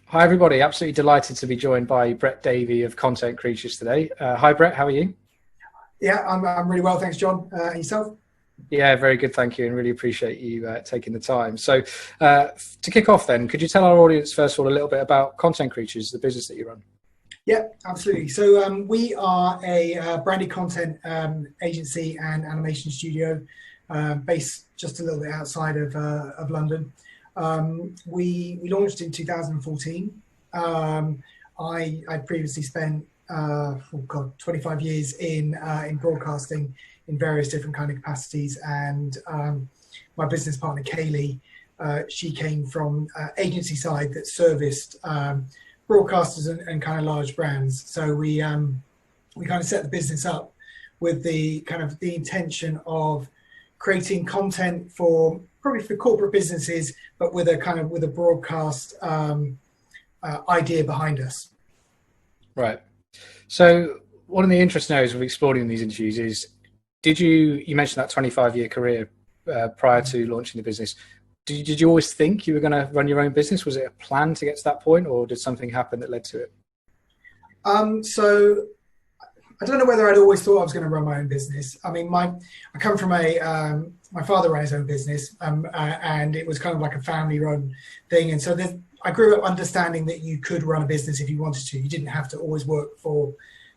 Hi, everybody. Absolutely delighted to be joined by Brett Davey of Content Creatures today. Hi, Brett. How are you? Yeah, I'm really well, thanks, John. And yourself? Yeah, very good. Thank you. And really appreciate you taking the time. So to kick off then, could you tell our audience, first of all, a little bit about Content Creatures, the business that you run? Yeah, absolutely. So we are a branded content agency and animation studio based just a little bit outside of London. We launched in 2014. I previously spent 25 years in broadcasting in various different kind of capacities, and my business partner Kaylee, she came from agency side that serviced broadcasters and kind of large brands. So we kind of set the business up with the intention of creating content for probably for corporate businesses, but with a broadcast idea behind us. Right. So one of the interesting areas of exploring in these interviews is, you mentioned that 25-year career prior to launching the business. Did you always think you were going to run your own business? Was it a plan to get to that point, or did something happen that led to it? So I don't know whether I'd always thought I was going to run my own business. I mean, I come from my father ran his own business, and it was kind of like a family-run thing. And so I grew up understanding that you could run a business if you wanted to. You didn't have to always work for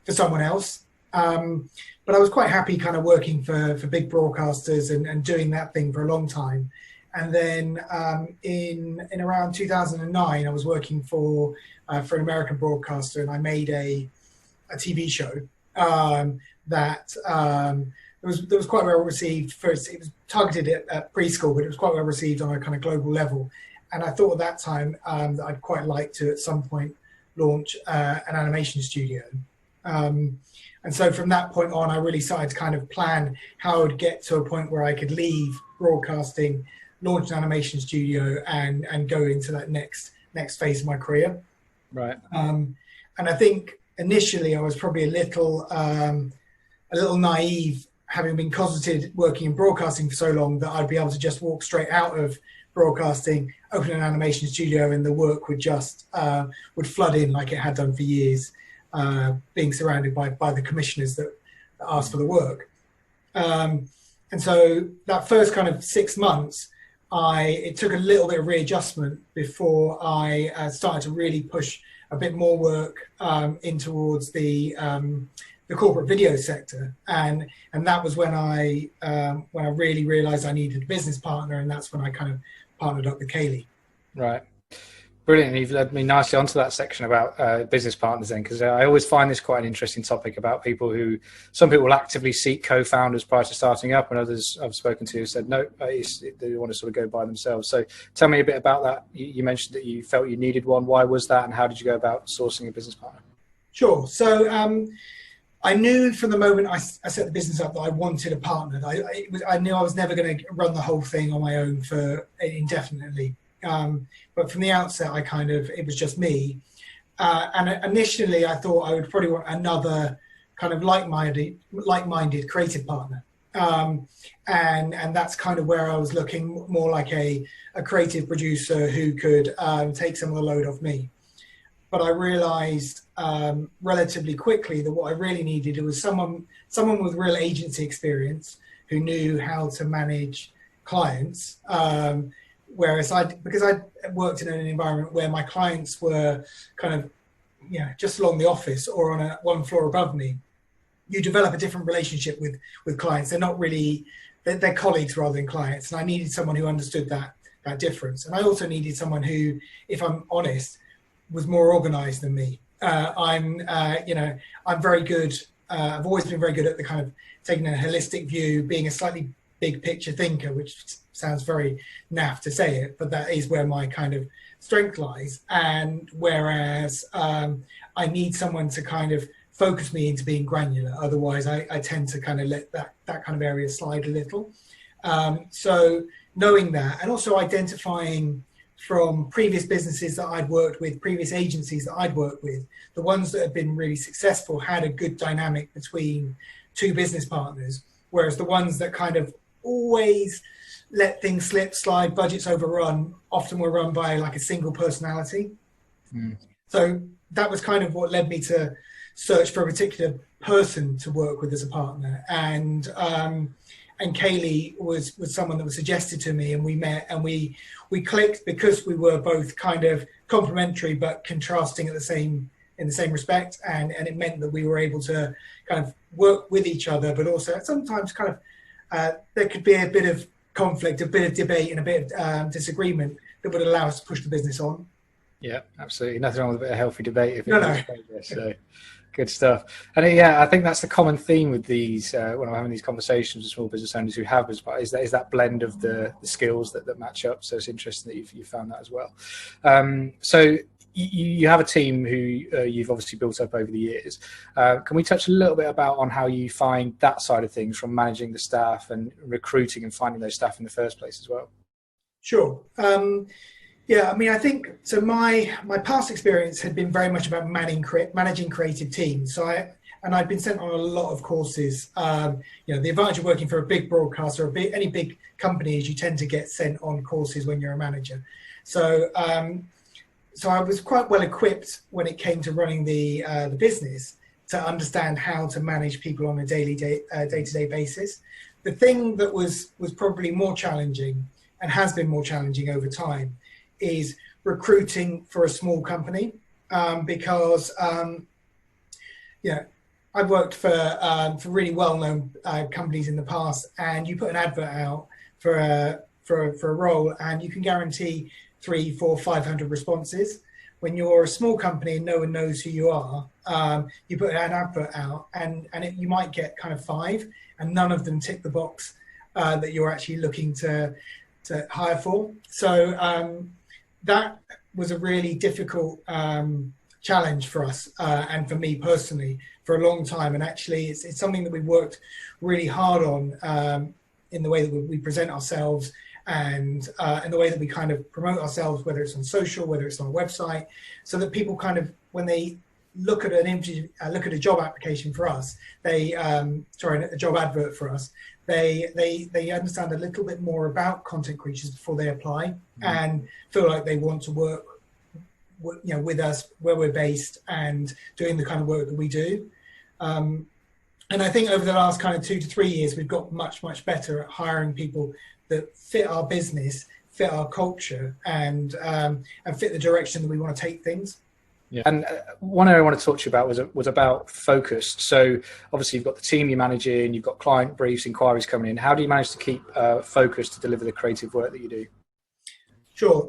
someone else. But I was quite happy kind of working for big broadcasters and doing that thing for a long time. And then in around 2009, I was working for an American broadcaster, and I made a TV show that was quite well received. First, it was targeted at preschool, but it was quite well received on a kind of global level. And I thought at that time that I'd quite like to at some point launch an animation studio. And so from that point on, I really started to kind of plan how I would get to a point where I could leave broadcasting, launch an animation studio, and go into that next phase of my career. Right. And I think initially I was probably a little naive, having been cosseted working in broadcasting for so long, that I'd be able to just walk straight out of broadcasting, open an animation studio, and the work would just would flood in like it had done for years, being surrounded by the commissioners that asked for the work. And so that first kind of 6 months, it took a little bit of readjustment before I started to really push a bit more work in towards the corporate video sector, and that was when I really realized I needed a business partner, and that's when I kind of partnered up with Kaylee. Right. Brilliant. You've led me nicely onto that section about business partners then, because I always find this quite an interesting topic about some people will actively seek co-founders prior to starting up, and others I've spoken to have said, no, they want to sort of go by themselves. So tell me a bit about that. You mentioned that you felt you needed one. Why was that? And how did you go about sourcing a business partner? Sure. So I knew from the moment I set the business up that I wanted a partner. I knew I was never going to run the whole thing on my own for indefinitely. But from the outset, it was just me. And initially I thought I would probably want another kind of like-minded creative partner. And that's kind of where I was looking more like a creative producer who could take some of the load off me. But I realized relatively quickly that what I really needed was someone with real agency experience who knew how to manage clients. Whereas because I worked in an environment where my clients were kind of, just along the office or on one floor above me, you develop a different relationship with clients. They're not really, they're colleagues rather than clients. And I needed someone who understood that difference. And I also needed someone who, if I'm honest, was more organized than me. I'm very good. I've always been very good at the kind of taking a holistic view, being a slightly big picture thinker, which sounds very naff to say it, but that is where my kind of strength lies. And whereas I need someone to kind of focus me into being granular. Otherwise, I tend to kind of let that kind of area slide a little. So knowing that, and also identifying from previous businesses that I'd worked with, previous agencies that I'd worked with, the ones that had been really successful had a good dynamic between two business partners, whereas the ones that kind of always let things slip, slide, budgets overrun, often were run by like a single personality. So that was kind of what led me to search for a particular person to work with as a partner. And Kaylee was someone that was suggested to me, and we met and we clicked because we were both kind of complementary but contrasting in the same respect, and it meant that we were able to kind of work with each other, but also sometimes kind of there could be a bit of conflict, a bit of debate, and a bit of disagreement that would allow us to push the business on. Yeah, absolutely. Nothing wrong with a bit of healthy debate if it No. progress. So good stuff. And I think that's the common theme with these when I'm having these conversations with small business owners who have is that blend of the skills that match up. So it's interesting that you found that as well. So you have a team who you've obviously built up over the years. Can we touch a little bit on how you find that side of things, from managing the staff and recruiting and finding those staff in the first place as well? Sure. Yeah, I mean, I think so. My past experience had been very much about managing creative teams. So I'd been sent on a lot of courses. The advantage of working for a big broadcaster or any big company is you tend to get sent on courses when you're a manager. So I was quite well equipped when it came to running the business to understand how to manage people on a day-to-day basis. The thing that was probably more challenging and has been more challenging over time is recruiting for a small company, because I've worked for really well-known companies in the past, and you put an advert out for a role and you can guarantee 300, 400, 500 responses. When you're a small company and no one knows who you are, you put an advert out and you might get kind of 5, and none of them tick the box that you're actually looking to hire for. So that was a really difficult challenge for us and for me personally for a long time. And actually, it's something that we worked really hard on in the way that we present ourselves and in the way that we kind of promote ourselves, whether it's on social, whether it's on our website, so that people kind of, when they look at a job application for us, a job advert for us, they understand a little bit more about content creators before they apply, and feel like they want to work with us where we're based and doing the kind of work that we do. And I think over the last kind of 2 to 3 years, we've got much better at hiring people that fit our business, fit our culture, and fit the direction that we want to take things. Yeah. And one area I want to talk to you about was about focus. So obviously you've got the team you're managing, you've got client briefs, inquiries coming in. How do you manage to keep focused to deliver the creative work that you do? Sure.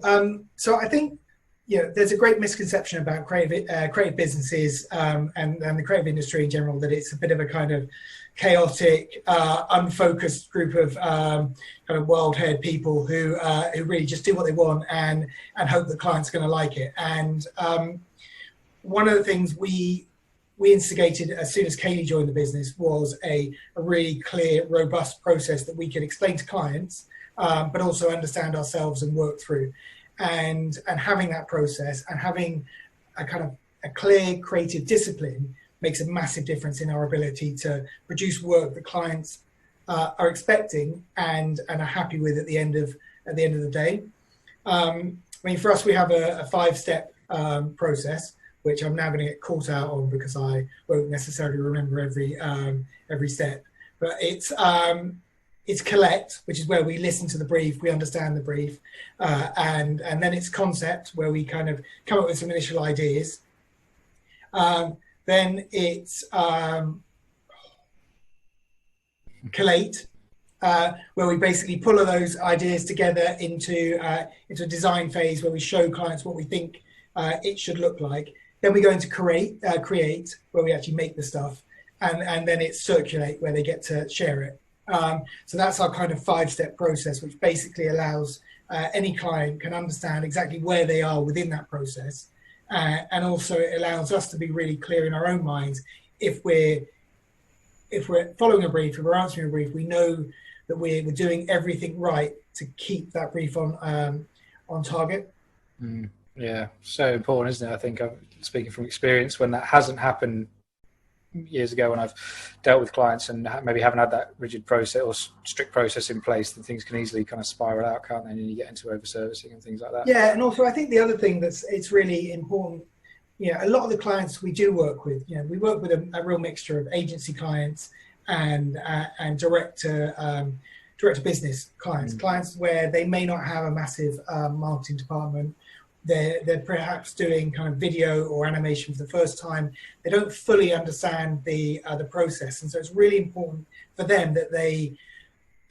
So I think there's a great misconception about creative businesses and the creative industry in general, that it's a bit of a kind of chaotic, unfocused group of kind of wild-haired people who really just do what they want and hope the client's going to like it. And one of the things we instigated as soon as Kaylee joined the business was a really clear, robust process that we could explain to clients, but also understand ourselves and work through. And having that process and having a kind of a clear creative discipline makes a massive difference in our ability to produce work that clients are expecting and are happy with at the end of the day. I mean, for us, we have a 5-step process, which I'm now going to get caught out on because I won't necessarily remember every step. But it's collect, which is where we listen to the brief, we understand the brief, and then it's concept, where we kind of come up with some initial ideas. Then it's collate, where we basically pull all those ideas together into a design phase where we show clients what we think it should look like. Then we go into create, where we actually make the stuff, and then it's circulate, where they get to share it. So that's our kind of 5-step process, which basically allows any client can understand exactly where they are within that process. And also it allows us to be really clear in our own minds. If we're following a brief, if we're answering a brief, we know that we're doing everything right to keep that brief on target. Yeah, so important, isn't it? I think I'm speaking from experience. When that hasn't happened years ago when I've dealt with clients and maybe haven't had that rigid process or strict process in place, then things can easily kind of spiral out, can't they? And you get into over servicing and things like that. Yeah, and also I think the other thing it's really important, a lot of the clients we do work with, we work with a real mixture of agency clients and direct to business clients, clients where they may not have a massive marketing department. They're perhaps doing kind of video or animation for the first time. They don't fully understand the process, and so it's really important for them that they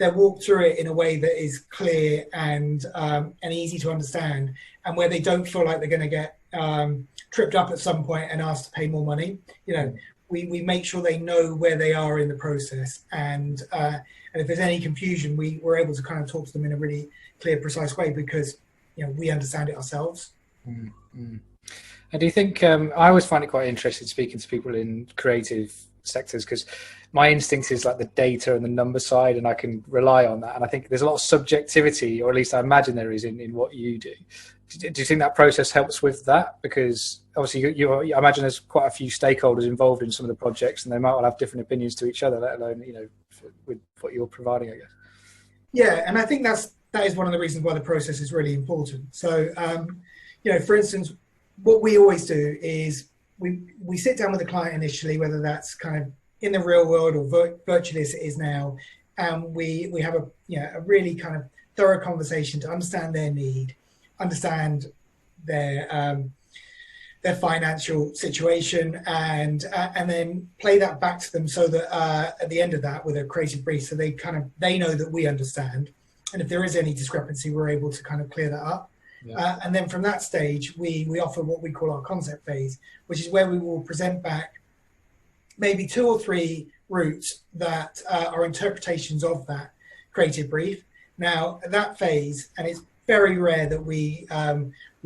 walk through it in a way that is clear and easy to understand, and where they don't feel like they're going to get tripped up at some point and asked to pay more money. We make sure they know where they are in the process, and if there's any confusion, we're able to kind of talk to them in a really clear, precise way, because we understand it ourselves. Mm-hmm. And do you think, I always find it quite interesting speaking to people in creative sectors, because my instinct is like the data and the number side, and I can rely on that. And I think there's a lot of subjectivity, or at least I imagine there is, in what you do. Do you think that process helps with that? Because obviously I imagine there's quite a few stakeholders involved in some of the projects, and they might all have different opinions to each other, let alone, with what you're providing, I guess. Yeah, and I think that is one of the reasons why the process is really important. So, for instance, what we always do is we sit down with the client initially, whether that's kind of in the real world or virtually as it is now, and we have a really kind of thorough conversation to understand their need, understand their financial situation, and then play that back to them, so that at the end of that, with a creative brief, so they know that we understand. And if there is any discrepancy, we're able to kind of clear that up. Yeah. And then from that stage, we offer what we call our concept phase, which is where we will present back maybe 2 or 3 routes that are interpretations of that creative brief. Now, at that phase, and it's very rare that we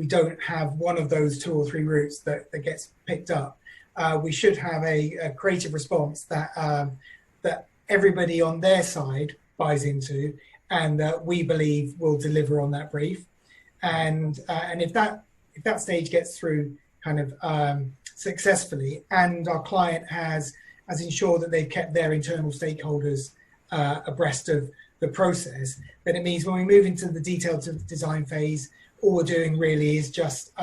don't have one of those 2 or 3 routes that gets picked up. We should have a creative response that everybody on their side buys into, and that we believe will deliver on that brief. And if that stage gets through kind of successfully, and our client has ensured that they've kept their internal stakeholders abreast of the process, then it means when we move into the detailed design phase, all we're doing really is just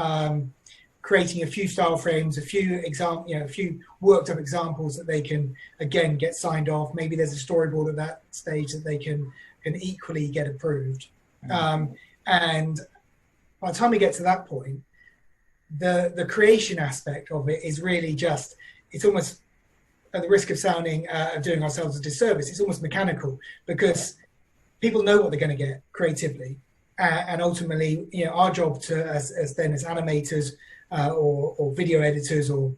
creating a few style frames, a few worked up examples that they can again get signed off. Maybe there's a storyboard at that stage that they can equally get approved. And by the time we get to that point, the creation aspect of it is really just, it's almost, at the risk of doing ourselves a disservice, it's almost mechanical, because people know what they're going to get creatively. And ultimately, our job as animators or video editors or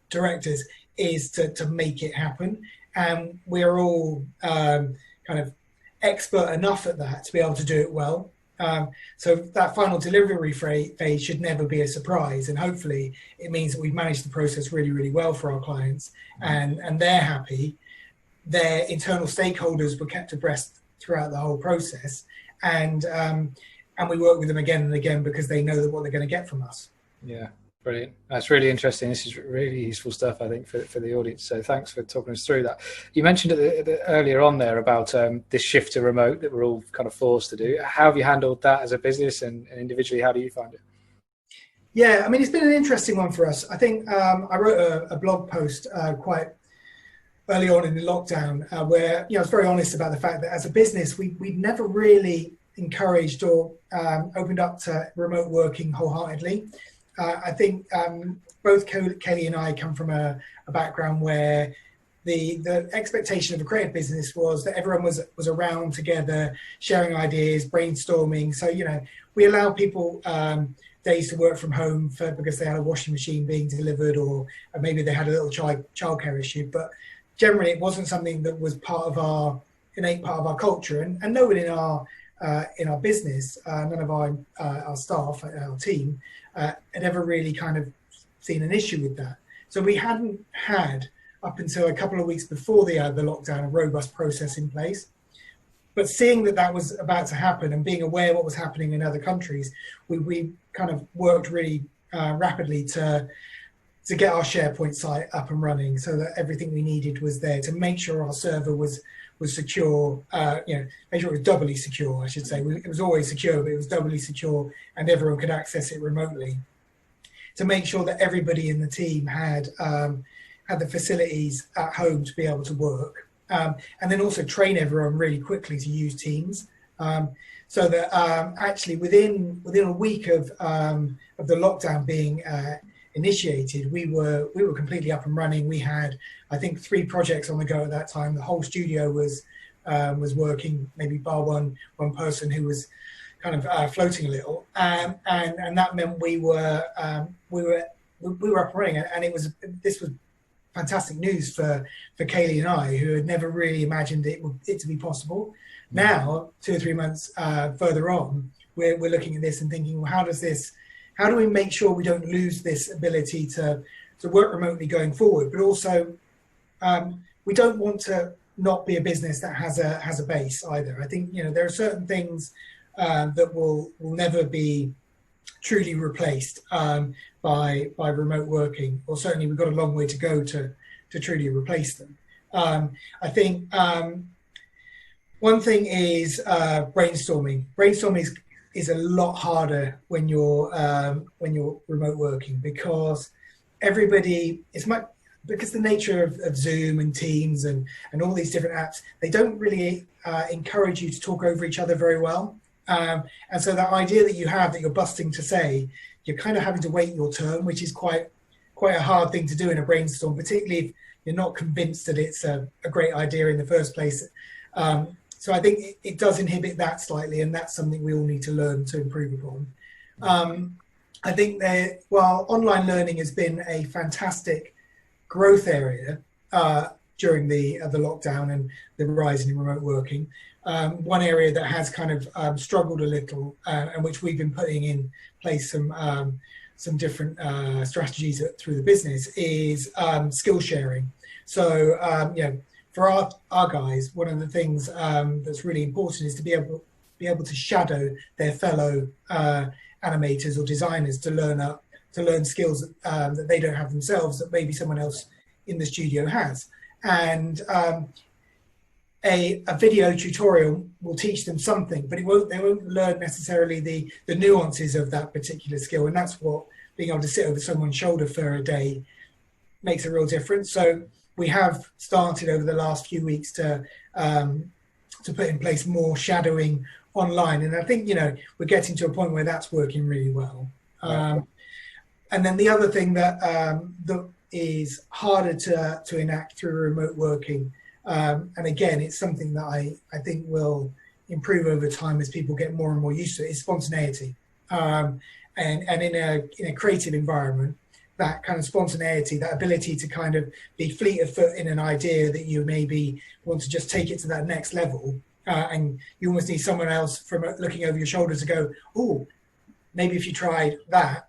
directors is to make it happen. And we're all kind of expert enough at that to be able to do it well. So that final delivery phase should never be a surprise, and hopefully it means that we've managed the process really, really well for our clients, and they're happy. Their internal stakeholders were kept abreast throughout the whole process, and we work with them again and again because they know that what they're going to get from us. Yeah. Brilliant. That's really interesting. This is really useful stuff, I think, for the audience. So thanks for talking us through that. You mentioned earlier on there about this shift to remote that we're all kind of forced to do. How have you handled that as a business, and individually, how do you find it? Yeah, I mean, it's been an interesting one for us. I think I wrote a blog post quite early on in the lockdown where I was very honest about the fact that as a business, we'd never really encouraged or opened up to remote working wholeheartedly. I think both Kelly and I come from a background where the expectation of a creative business was that everyone was around together, sharing ideas, brainstorming. So, we allow people days to work from home because they had a washing machine being delivered, or maybe they had a little childcare issue. But generally, it wasn't something that was innate part of our culture, and no one in our business, none of our staff, our team, had ever really kind of seen an issue with that. So we hadn't had, up until a couple of weeks before the lockdown, a robust process in place. But seeing that was about to happen, and being aware of what was happening in other countries, we kind of worked really rapidly to to get our SharePoint site up and running, so that everything we needed was there, to make sure our server was secure, make sure it was doubly secure, I should say. It was always secure, but it was doubly secure, and everyone could access it remotely. To make sure that everybody in the team had the facilities at home to be able to work, and then also train everyone really quickly to use Teams, so that actually within a week of the lockdown being initiated, we were completely up and running. We had, I think, 3 projects on the go at that time. The whole studio was working, maybe bar one person who was kind of floating a little, and that meant we were up and running, and this was fantastic news for Kaylee and I, who had never really imagined it to be possible. Now, 2 or 3 months further on, we're looking at this and thinking, well, how do we make sure we don't lose this ability to work remotely going forward? But also, we don't want to not be a business that has a base either. I think, there are certain things that will never be truly replaced by remote working, or certainly we've got a long way to go to truly replace them. I think one thing is brainstorming. Brainstorming is a lot harder when you're remote working, because everybody because the nature of Zoom and Teams and all these different apps, they don't really encourage you to talk over each other very well. And so that idea that you have, that you're busting to say, you're kind of having to wait your turn, which is quite a hard thing to do in a brainstorm, particularly if you're not convinced that it's a great idea in the first place. So I think it does inhibit that slightly, and that's something we all need to learn to improve upon. I think that while online learning has been a fantastic growth area during the lockdown and the rise in remote working, one area that has kind of struggled a little, and which we've been putting in place some different strategies through the business, is skill sharing. So for our guys, one of the things that's really important is to be able to shadow their fellow animators or designers to learn skills that they don't have themselves, that maybe someone else in the studio has. And a video tutorial will teach them something, but they won't learn necessarily the nuances of that particular skill. And that's what being able to sit over someone's shoulder for a day makes a real difference. So we have started over the last few weeks to put in place more shadowing online, and I think we're getting to a point where that's working really well. And then the other thing that is harder to enact through remote working, and again, it's something that I think will improve over time as people get more and more used to it, is spontaneity. And in a creative environment, that kind of spontaneity, that ability to kind of be fleet of foot in an idea that you maybe want to just take it to that next level, and you almost need someone else from looking over your shoulder to go, oh, maybe if you tried that.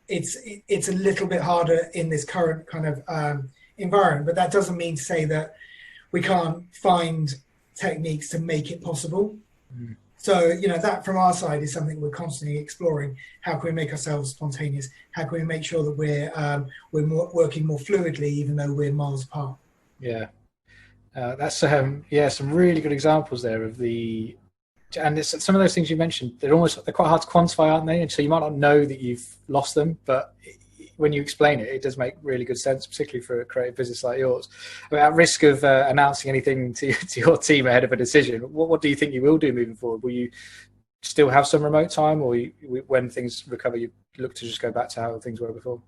It's a little bit harder in this current kind of environment, but that doesn't mean to say that we can't find techniques to make it possible. So, that from our side is something we're constantly exploring. How can we make ourselves spontaneous? How can we make sure that we're working more fluidly, even though we're miles apart? Yeah, that's some really good examples there of the. And it's some of those things you mentioned, they're quite hard to quantify, aren't they? And so you might not know that you've lost them, but when you explain it, it does make really good sense, particularly for a creative business like yours. I mean, at risk of announcing anything to your team ahead of a decision, what do you think you will do moving forward? Will you still have some remote time, or when things recover, you look to just go back to how things were before?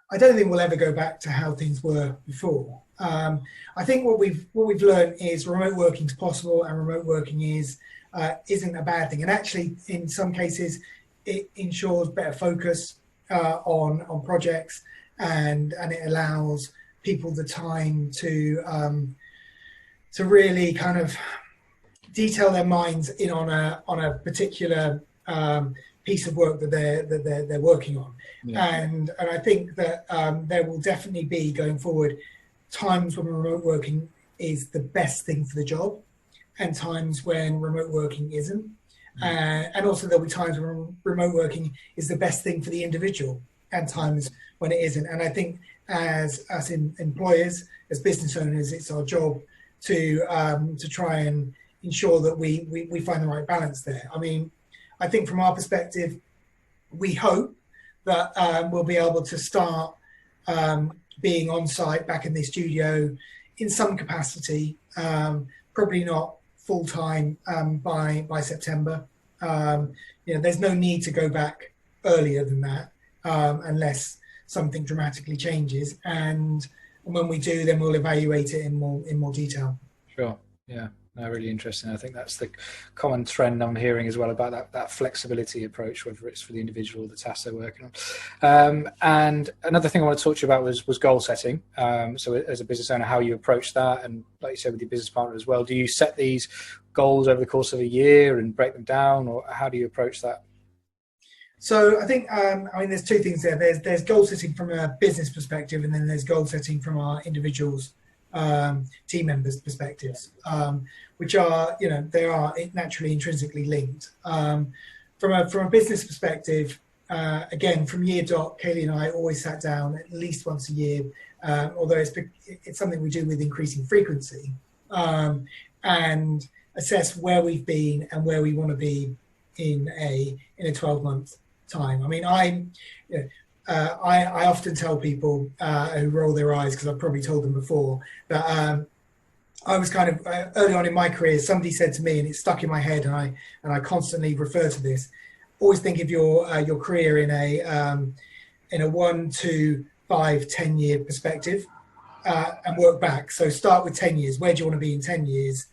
I don't think we'll ever go back to how things were before. I think what we've learned is remote working is possible, and remote working isn't a bad thing. And actually, in some cases, it ensures better focus on projects, and it allows people the time to really kind of detail their minds in on a particular piece of work that they're working on. Yeah. And I think that there will definitely be, going forward, times when remote working is the best thing for the job, and times when remote working isn't. And also there'll be times when remote working is the best thing for the individual. and times when it isn't. And I think as us employers, as business owners, it's our job to try and ensure that we find the right balance there. I mean, I think from our perspective, we hope that we'll be able to start being on site back in the studio in some capacity, probably not full time by September. There's no need to go back earlier than that unless something dramatically changes. And when we do, then we'll evaluate it in more detail. Sure. Yeah. No, really interesting. I think that's the common trend I'm hearing as well about that flexibility approach, whether it's for the individual or the tasks they're working on. And another thing I want to talk to you about was goal setting. So as a business owner, how you approach that, and like you said, with your business partner as well, do you set these goals over the course of a year and break them down, or how do you approach that? So I think, there's two things there. There's goal setting from a business perspective, and then there's goal setting from our individuals, team members' perspectives, which are, they are naturally intrinsically linked. From a business perspective, again, from year dot, Kaylee and I always sat down at least once a year, although it's something we do with increasing frequency, and assess where we've been and where we want to be in a 12-month time. I mean, I often tell people who roll their eyes, because I've probably told them before, that I was kind of early on in my career, somebody said to me, and it stuck in my head, and I constantly refer to this. Always think of your career in a 1 to 5, 10-year perspective, and work back. So start with 10 years. Where do you want to be in 10 years?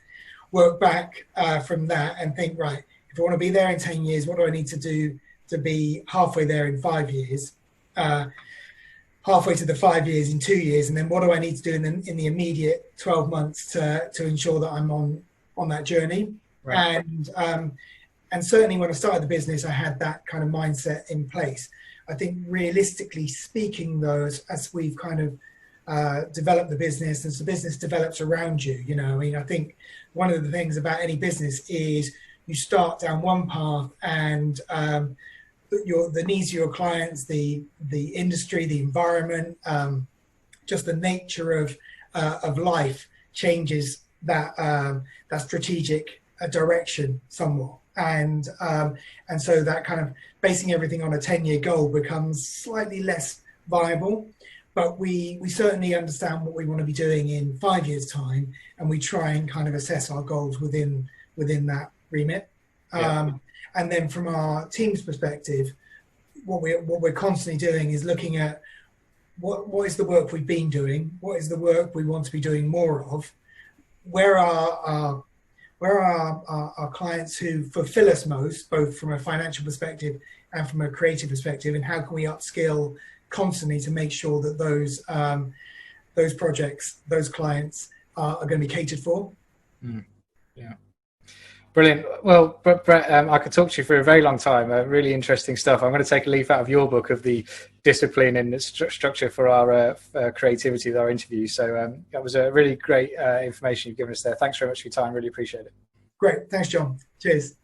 Work back from that and think, right, if I want to be there in 10 years, what do I need to do to be halfway there in 5 years? Halfway to the 5 years in 2 years, and then what do I need to do in the immediate 12 months to ensure that I'm on that journey? Right. And certainly when I started the business, I had that kind of mindset in place. I think realistically speaking, though, as we've kind of developed the business, as the business develops around you, I think one of the things about any business is you start down one path, and the needs of your clients, the industry, the environment, just the nature of life changes that strategic direction somewhat, and so that kind of basing everything on a 10-year goal becomes slightly less viable. But we certainly understand what we want to be doing in 5 years' time, and we try and kind of assess our goals within that remit. Yeah. And then from our team's perspective, what we're constantly doing is looking at what is the work we've been doing, what is the work we want to be doing more of, where are our clients who fulfill us most, both from a financial perspective and from a creative perspective, and how can we upskill constantly to make sure that those projects, those clients are going to be catered for. Yeah. Brilliant. Well, Brett, I could talk to you for a very long time. Really interesting stuff. I'm going to take a leaf out of your book of the discipline and the structure for our creativity with our interview. So that was a really great information you've given us there. Thanks very much for your time. Really appreciate it. Great. Thanks, John. Cheers.